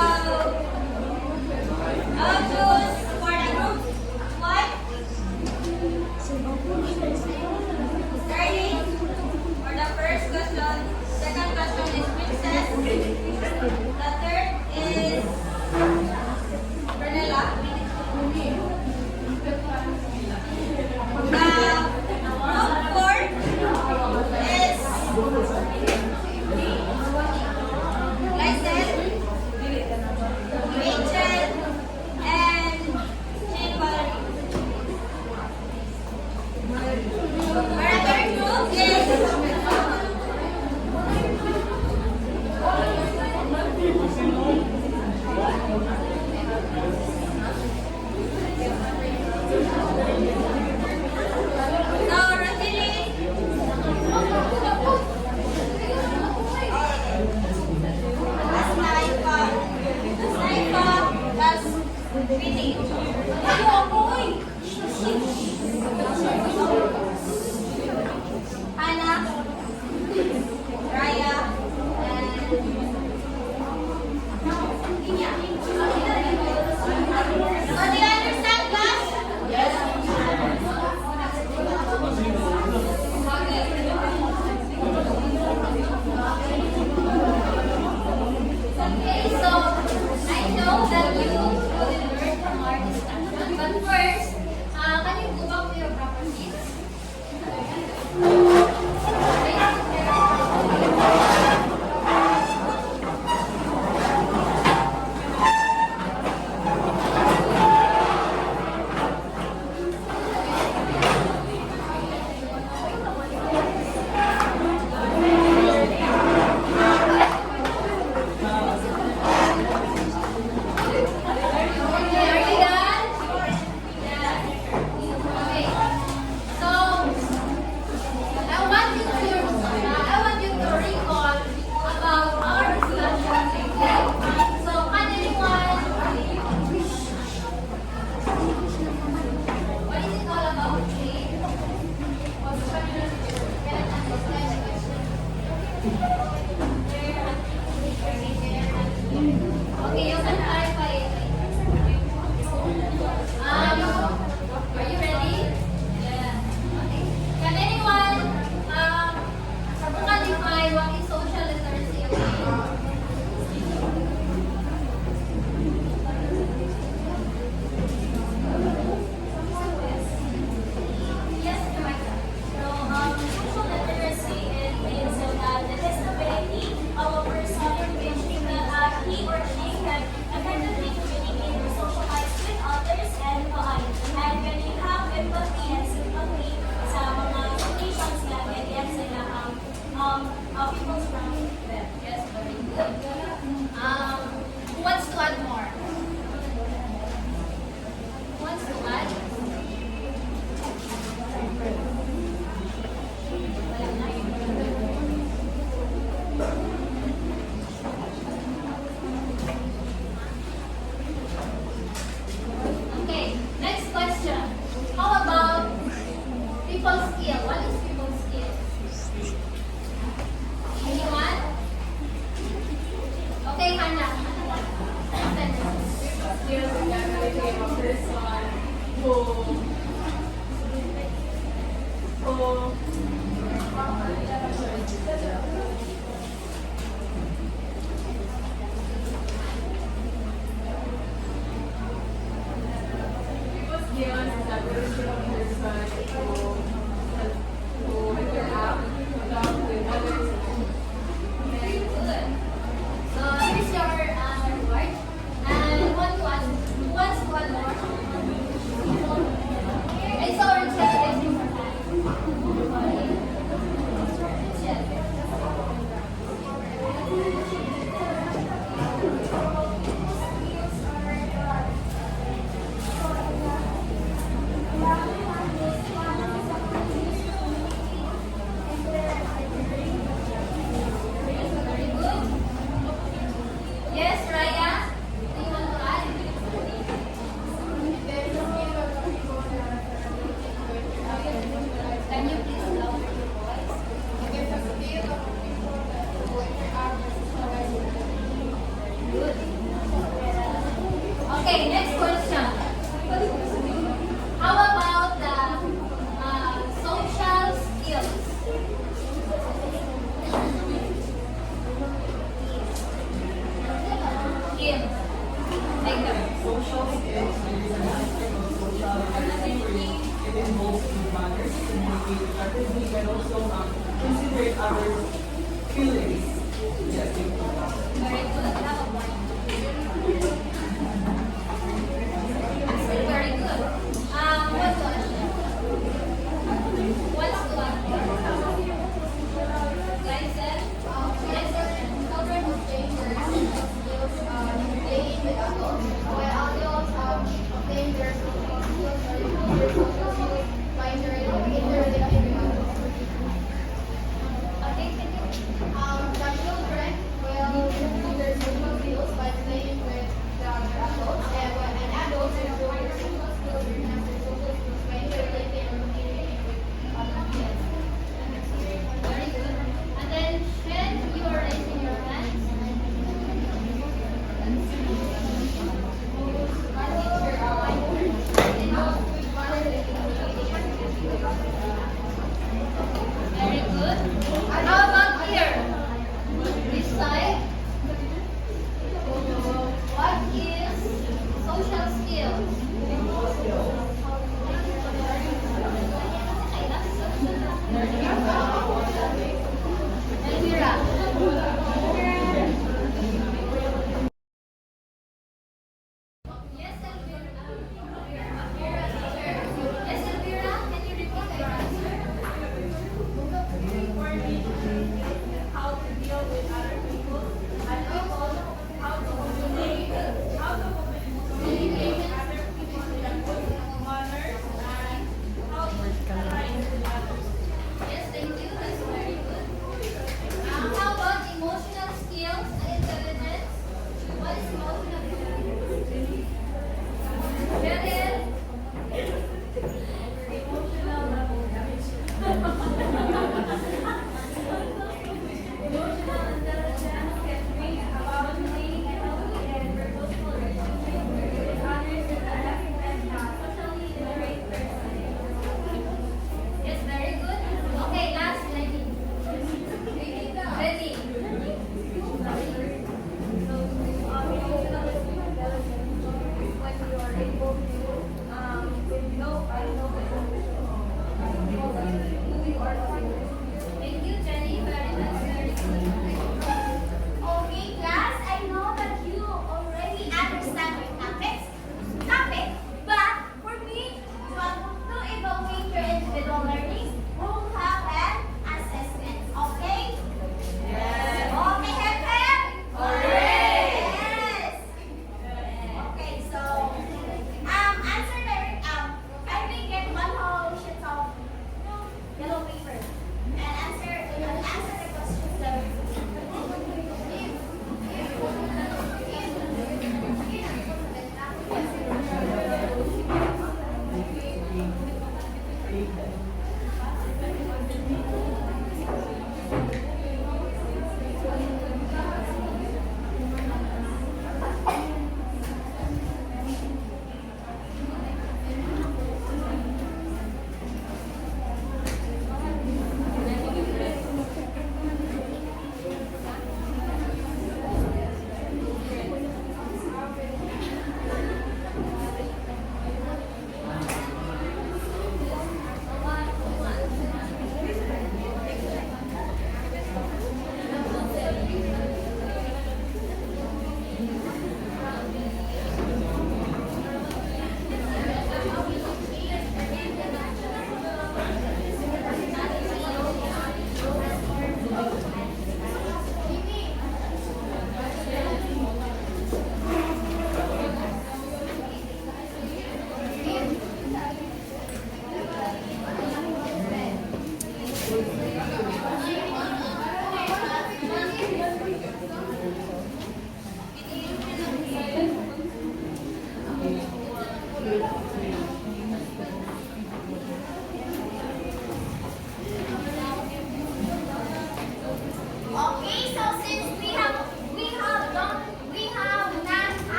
I'll choose for the group 1. Starting for the first question. Second question is princess. The third is Bernella. The group 4 is Lysel, Rachel, and Jean Valerie. Our third group is now Rosalie, that's Naifa, that's Vinny. Hannah, Raya, and Inya. So do you understand, class? Yes. Okay, so I know that you will learn from our discussion, but first, can you go back to your proper seats? So here's your reward. And I want to ask, what's Good. Okay, next question. How about the social skills? Kim. Take them. Social skills is an aspect of social activity. It involves good manners, communicate effectively, and also consider others' feelings. Yes,